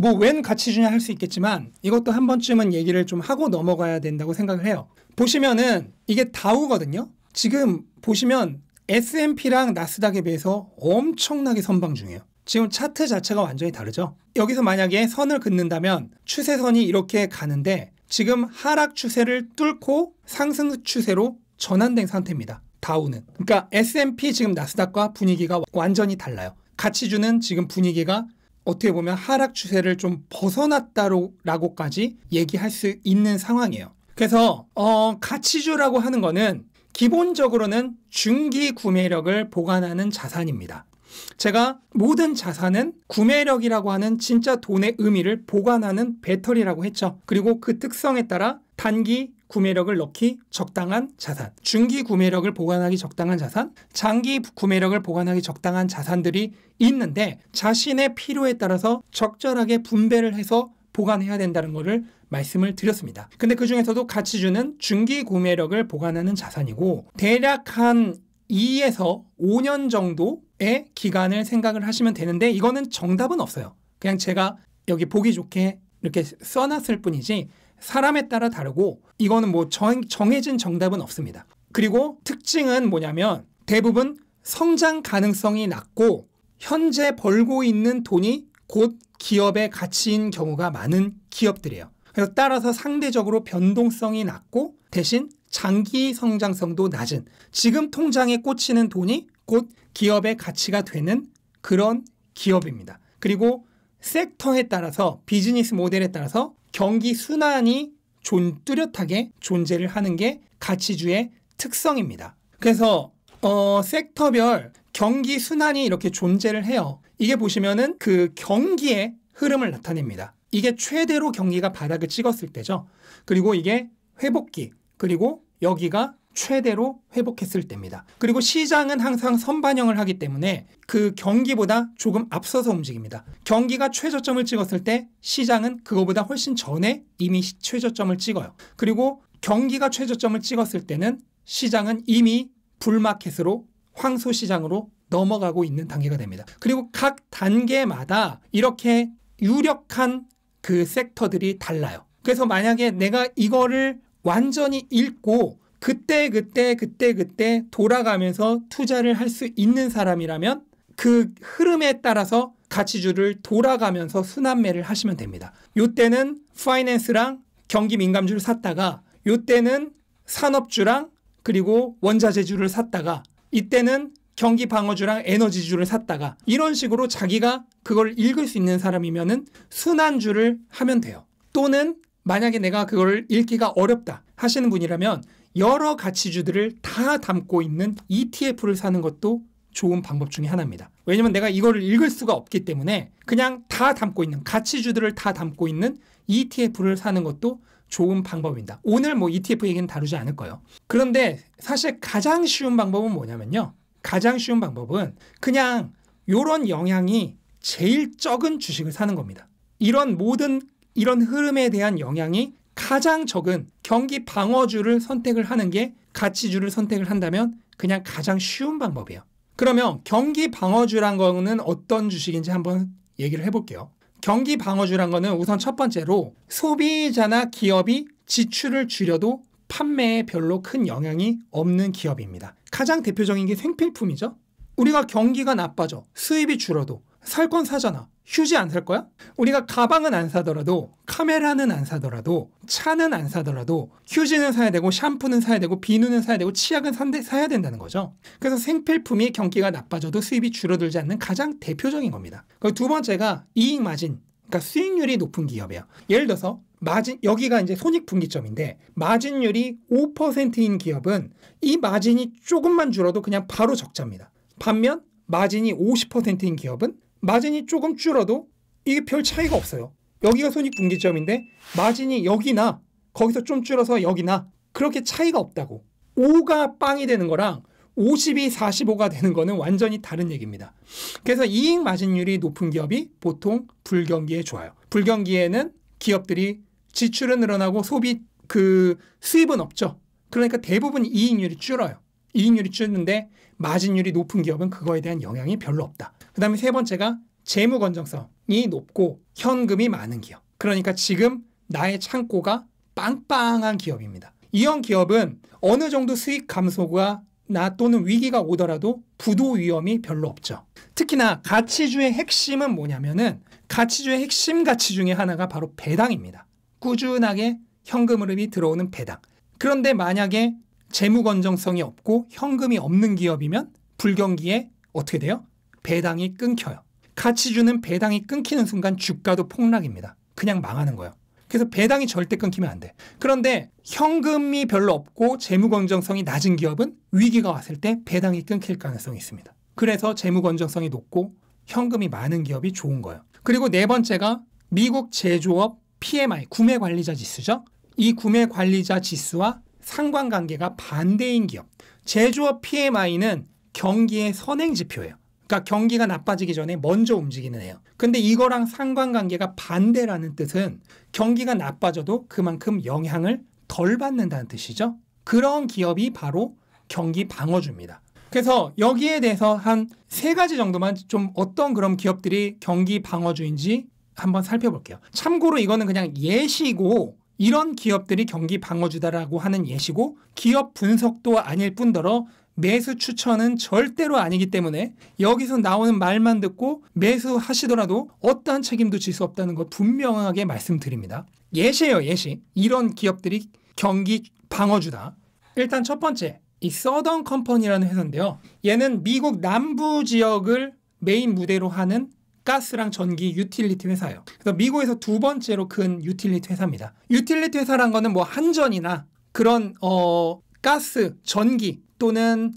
뭐 웬 가치주냐 할 수 있겠지만 이것도 한 번쯤은 얘기를 좀 하고 넘어가야 된다고 생각을 해요. 보시면은 이게 다우거든요. 지금 보시면 S&P랑 나스닥에 비해서 엄청나게 선방 중이에요. 지금 차트 자체가 완전히 다르죠. 여기서 만약에 선을 긋는다면 추세선이 이렇게 가는데 지금 하락 추세를 뚫고 상승 추세로 전환된 상태입니다. 다우는. 그러니까 S&P 지금 나스닥과 분위기가 완전히 달라요. 가치주는 지금 분위기가 어떻게 보면 하락 추세를 좀 벗어났다라고까지 얘기할 수 있는 상황이에요. 그래서 가치주라고 하는 거는 기본적으로는 중기 구매력을 보관하는 자산입니다. 제가 모든 자산은 구매력이라고 하는 진짜 돈의 의미를 보관하는 배터리라고 했죠. 그리고 그 특성에 따라 단기 구매력을 넣기 적당한 자산, 중기 구매력을 보관하기 적당한 자산, 장기 구매력을 보관하기 적당한 자산들이 있는데 자신의 필요에 따라서 적절하게 분배를 해서 보관해야 된다는 것을 말씀을 드렸습니다. 근데 그 중에서도 가치주는 중기 구매력을 보관하는 자산이고 대략 한 2에서 5년 정도의 기간을 생각을 하시면 되는데 이거는 정답은 없어요. 그냥 제가 여기 보기 좋게 이렇게 써놨을 뿐이지 사람에 따라 다르고 이거는 뭐 정해진 정답은 없습니다. 그리고 특징은 뭐냐면 대부분 성장 가능성이 낮고 현재 벌고 있는 돈이 곧 기업의 가치인 경우가 많은 기업들이에요. 그래서 따라서 상대적으로 변동성이 낮고 대신 장기 성장성도 낮은 지금 통장에 꽂히는 돈이 곧 기업의 가치가 되는 그런 기업입니다. 그리고 섹터에 따라서 비즈니스 모델에 따라서 경기 순환이 뚜렷하게 존재를 하는 게 가치주의 특성입니다. 그래서 섹터별 경기 순환이 이렇게 존재를 해요. 이게 보시면은 그 경기의 흐름을 나타냅니다. 이게 최대로 경기가 바닥을 찍었을 때죠. 그리고 이게 회복기, 그리고 여기가 최대로 회복했을 때입니다. 그리고 시장은 항상 선반영을 하기 때문에 그 경기보다 조금 앞서서 움직입니다. 경기가 최저점을 찍었을 때 시장은 그거보다 훨씬 전에 이미 최저점을 찍어요. 그리고 경기가 최저점을 찍었을 때는 시장은 이미 불마켓으로 황소시장으로 넘어가고 있는 단계가 됩니다. 그리고 각 단계마다 이렇게 유력한 그 섹터들이 달라요. 그래서 만약에 내가 이거를 완전히 읽고 그때 돌아가면서 투자를 할 수 있는 사람이라면 그 흐름에 따라서 가치주를 돌아가면서 순환매를 하시면 됩니다. 요때는 파이낸스랑 경기 민감주를 샀다가 요때는 산업주랑 그리고 원자재주를 샀다가 이때는 경기 방어주랑 에너지주를 샀다가 이런 식으로 자기가 그걸 읽을 수 있는 사람이면은 순환주를 하면 돼요. 또는 만약에 내가 그걸 읽기가 어렵다 하시는 분이라면 여러 가치주들을 다 담고 있는 ETF를 사는 것도 좋은 방법 중에 하나입니다. 왜냐면 내가 이거를 읽을 수가 없기 때문에 그냥 다 담고 있는 가치주들을 다 담고 있는 ETF를 사는 것도 좋은 방법입니다. 오늘 뭐 ETF 얘기는 다루지 않을 거예요. 그런데 사실 가장 쉬운 방법은 뭐냐면요. 가장 쉬운 방법은 그냥 이런 영향이 제일 적은 주식을 사는 겁니다. 이런 흐름에 대한 영향이 가장 적은 경기 방어주를 선택을 하는 게 가치주를 선택을 한다면 그냥 가장 쉬운 방법이에요. 그러면 경기 방어주란 거는 어떤 주식인지 한번 얘기를 해볼게요. 경기 방어주란 거는 우선 첫 번째로 소비자나 기업이 지출을 줄여도 판매에 별로 큰 영향이 없는 기업입니다. 가장 대표적인 게 생필품이죠. 우리가 경기가 나빠져 수입이 줄어도 살 건 사잖아. 휴지 안 살 거야? 우리가 가방은 안 사더라도 카메라는 안 사더라도 차는 안 사더라도 휴지는 사야 되고 샴푸는 사야 되고 비누는 사야 되고 치약은 사야 된다는 거죠. 그래서 생필품이 경기가 나빠져도 수입이 줄어들지 않는 가장 대표적인 겁니다. 그리고 두 번째가 이익 마진, 그러니까 수익률이 높은 기업이에요. 예를 들어서 마진, 여기가 이제 손익분기점인데 마진율이 5%인 기업은 이 마진이 조금만 줄어도 그냥 바로 적자입니다. 반면 마진이 50%인 기업은 마진이 조금 줄어도 이게 별 차이가 없어요. 여기가 손익분기점인데 마진이 여기나 거기서 좀 줄어서 여기나 그렇게 차이가 없다고. 5가 빵이 되는 거랑 50이 45가 되는 거는 완전히 다른 얘기입니다. 그래서 이익 마진율이 높은 기업이 보통 불경기에 좋아요. 불경기에는 기업들이 지출은 늘어나고 수입은 없죠. 그러니까 대부분 이익률이 줄어요. 이익률이 줄는데 마진율이 높은 기업은 그거에 대한 영향이 별로 없다. 그 다음에 세 번째가 재무 건전성이 높고 현금이 많은 기업. 그러니까 지금 나의 창고가 빵빵한 기업입니다. 이런 기업은 어느 정도 수익 감소가 나 또는 위기가 오더라도 부도 위험이 별로 없죠. 특히나 가치주의 핵심은 뭐냐면은 가치주의 핵심 가치 중에 하나가 바로 배당입니다. 꾸준하게 현금 흐름이 들어오는 배당. 그런데 만약에 재무 건전성이 없고 현금이 없는 기업이면 불경기에 어떻게 돼요? 배당이 끊겨요. 가치주는 배당이 끊기는 순간 주가도 폭락입니다. 그냥 망하는 거예요. 그래서 배당이 절대 끊기면 안 돼. 그런데 현금이 별로 없고 재무 건전성이 낮은 기업은 위기가 왔을 때 배당이 끊길 가능성이 있습니다. 그래서 재무 건전성이 높고 현금이 많은 기업이 좋은 거예요. 그리고 네 번째가 미국 제조업 PMI, 구매 관리자 지수죠. 이 구매 관리자 지수와 상관관계가 반대인 기업. 제조업 PMI는 경기의 선행 지표예요. 그러니까 경기가 나빠지기 전에 먼저 움직이는 애요. 근데 이거랑 상관관계가 반대라는 뜻은 경기가 나빠져도 그만큼 영향을 덜 받는다는 뜻이죠. 그런 기업이 바로 경기 방어주입니다. 그래서 여기에 대해서 한 3가지 정도만 좀 어떤 그런 기업들이 경기 방어주인지 한번 살펴볼게요. 참고로 이거는 그냥 예시고 이런 기업들이 경기 방어주다라고 하는 예시고 기업 분석도 아닐 뿐더러 매수 추천은 절대로 아니기 때문에 여기서 나오는 말만 듣고 매수하시더라도 어떠한 책임도 질 수 없다는 걸 분명하게 말씀드립니다. 예시예요, 예시. 이런 기업들이 경기 방어주다. 일단 첫 번째, 이 서던 컴퍼니라는 회사인데요. 얘는 미국 남부 지역을 메인 무대로 하는 가스랑 전기 유틸리티 회사예요. 그래서 미국에서 2번째로 큰 유틸리티 회사입니다. 유틸리티 회사란 거는 뭐 한전이나 그런 가스, 전기 또는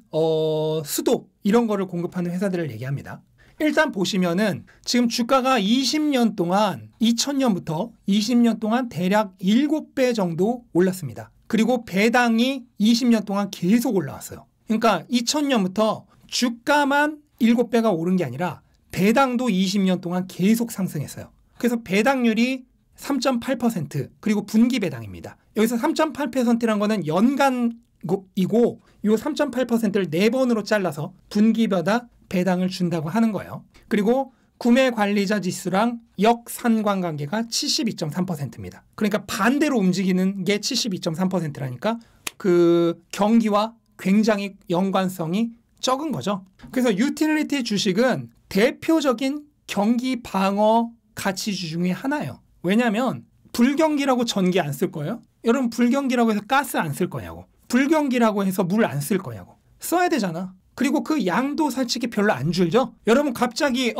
수도 이런 거를 공급하는 회사들을 얘기합니다. 일단 보시면은 지금 주가가 20년 동안 2000년부터 20년 동안 대략 7배 정도 올랐습니다. 그리고 배당이 20년 동안 계속 올라왔어요. 그러니까 2000년부터 주가만 7배가 오른 게 아니라 배당도 20년 동안 계속 상승했어요. 그래서 배당률이 3.8% 그리고 분기 배당입니다. 여기서 3.8%란 거는 연간이고 이 3.8%를 4번으로 잘라서 분기마다 배당을 준다고 하는 거예요. 그리고 구매 관리자 지수랑 역상관관계가 72.3%입니다. 그러니까 반대로 움직이는 게 72.3%라니까 그 경기와 굉장히 연관성이 적은 거죠. 그래서 유틸리티 주식은 대표적인 경기 방어 가치주 중에 하나예요. 왜냐하면 불경기라고 전기 안 쓸 거예요? 여러분 불경기라고 해서 가스 안 쓸 거냐고. 불경기라고 해서 물 안 쓸 거냐고. 써야 되잖아. 그리고 그 양도 솔직히 별로 안 줄죠? 여러분 갑자기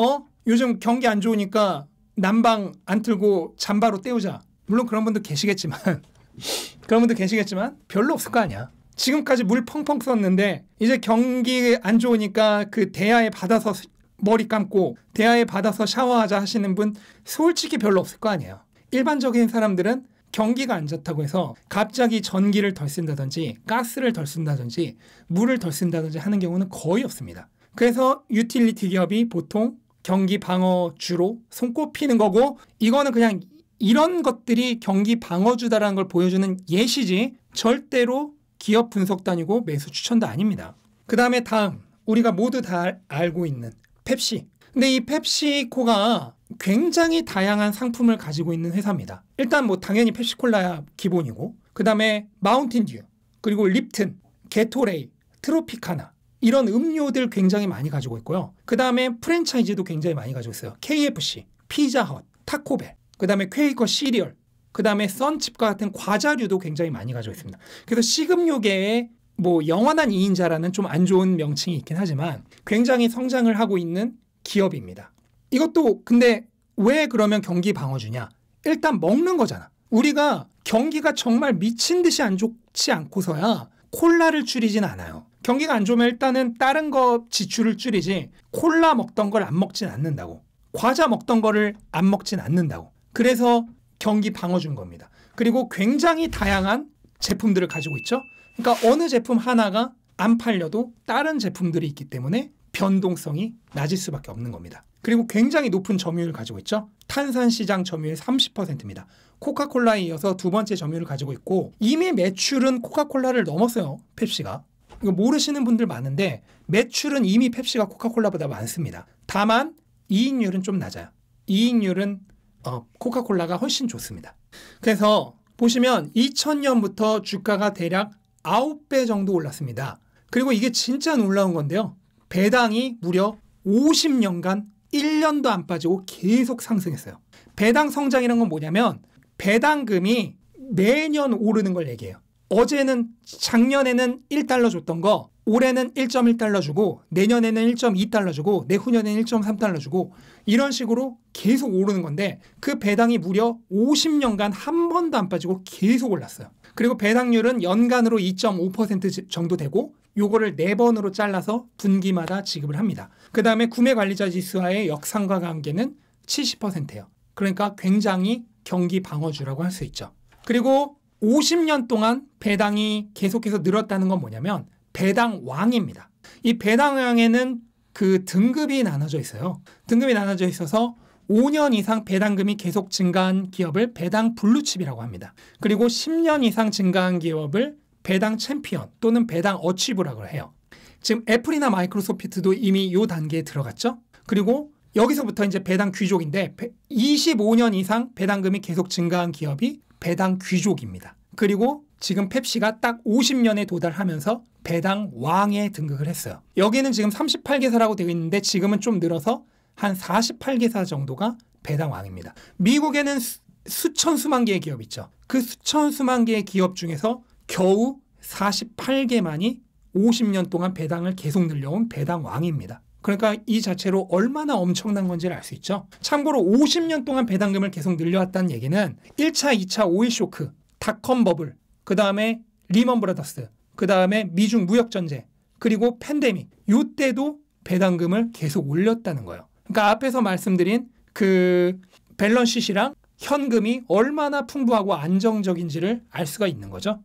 요즘 경기 안 좋으니까 난방 안 틀고 잠바로 때우자. 물론 그런 분도 계시겠지만 별로 없을 거 아니야. 지금까지 물 펑펑 썼는데 이제 경기 안 좋으니까 그 대야에 받아서 머리 감고 대야에 받아서 샤워하자 하시는 분 솔직히 별로 없을 거 아니에요. 일반적인 사람들은 경기가 안 좋다고 해서 갑자기 전기를 덜 쓴다든지 가스를 덜 쓴다든지 물을 덜 쓴다든지 하는 경우는 거의 없습니다. 그래서 유틸리티 기업이 보통 경기 방어주로 손꼽히는 거고 이거는 그냥 이런 것들이 경기 방어주다라는 걸 보여주는 예시지 절대로 기업 분석도 아니고 매수 추천도 아닙니다. 그 다음에 다음 우리가 모두 다 알고 있는 펩시. 근데 이 펩시코가 굉장히 다양한 상품을 가지고 있는 회사입니다. 일단 뭐 당연히 펩시콜라야 기본이고 그 다음에 마운틴듀 그리고 립튼, 게토레이, 트로피카나 이런 음료들 굉장히 많이 가지고 있고요. 그 다음에 프랜차이즈도 굉장히 많이 가지고 있어요. KFC, 피자헛, 타코벨, 그 다음에 퀘이커 시리얼, 그 다음에 썬칩과 같은 과자류도 굉장히 많이 가지고 있습니다. 그래서 식음료계의 뭐 영원한 2인자라는 좀 안 좋은 명칭이 있긴 하지만 굉장히 성장을 하고 있는 기업입니다. 이것도 근데 왜 그러면 경기 방어주냐? 일단 먹는 거잖아. 우리가 경기가 정말 미친 듯이 안 좋지 않고서야 콜라를 줄이진 않아요. 경기가 안 좋으면 일단은 다른 거 지출을 줄이지 콜라 먹던 걸 안 먹진 않는다고. 과자 먹던 거를 안 먹진 않는다고. 그래서 경기 방어준 겁니다. 그리고 굉장히 다양한 제품들을 가지고 있죠. 그러니까 어느 제품 하나가 안 팔려도 다른 제품들이 있기 때문에 변동성이 낮을 수밖에 없는 겁니다. 그리고 굉장히 높은 점유율을 가지고 있죠. 탄산시장 점유율 30%입니다. 코카콜라에 이어서 2번째 점유율을 가지고 있고 이미 매출은 코카콜라를 넘었어요. 펩시가. 이거 모르시는 분들 많은데 매출은 이미 펩시가 코카콜라보다 많습니다. 다만 이익률은 좀 낮아요. 이익률은 코카콜라가 훨씬 좋습니다. 그래서 보시면 2000년부터 주가가 대략 9배 정도 올랐습니다. 그리고 이게 진짜 놀라운 건데요. 배당이 무려 50년간 1년도 안 빠지고 계속 상승했어요. 배당 성장이라는 건 뭐냐면 배당금이 매년 오르는 걸 얘기해요. 작년에는 1달러 줬던 거 올해는 1.1달러 주고 내년에는 1.2달러 주고 내후년에는 1.3달러 주고 이런 식으로 계속 오르는 건데 그 배당이 무려 50년간 한 번도 안 빠지고 계속 올랐어요. 그리고 배당률은 연간으로 2.5% 정도 되고 요거를 4번으로 잘라서 분기마다 지급을 합니다. 그 다음에 구매관리자 지수와의 역상과 관계는 70%예요. 그러니까 굉장히 경기 방어주라고 할 수 있죠. 그리고 50년 동안 배당이 계속해서 늘었다는 건 뭐냐면 배당왕입니다. 이 배당왕에는 그 등급이 나눠져 있어요. 등급이 나눠져 있어서 5년 이상 배당금이 계속 증가한 기업을 배당 블루칩이라고 합니다. 그리고 10년 이상 증가한 기업을 배당 챔피언 또는 배당 어치브라고 해요. 지금 애플이나 마이크로소프트도 이미 이 단계에 들어갔죠. 그리고 여기서부터 이제 배당 귀족인데 25년 이상 배당금이 계속 증가한 기업이 배당 귀족입니다. 그리고 지금 펩시가 딱 50년에 도달하면서 배당 왕에 등극을 했어요. 여기는 지금 38개사라고 되어 있는데 지금은 좀 늘어서 한 48개사 정도가 배당 왕입니다. 미국에는 수천 수만 개의 기업 있죠. 그 수천 수만 개의 기업 중에서 겨우 48개만이 50년 동안 배당을 계속 늘려온 배당 왕입니다. 그러니까 이 자체로 얼마나 엄청난 건지를 알 수 있죠. 참고로 50년 동안 배당금을 계속 늘려왔다는 얘기는 1차, 2차 오일 쇼크, 닷컴 버블, 그 다음에 리먼 브라더스, 그 다음에 미중 무역 전쟁, 그리고 팬데믹, 요때도 배당금을 계속 올렸다는 거예요. 그러니까 앞에서 말씀드린 그 밸런스 시트랑 현금이 얼마나 풍부하고 안정적인지를 알 수가 있는 거죠.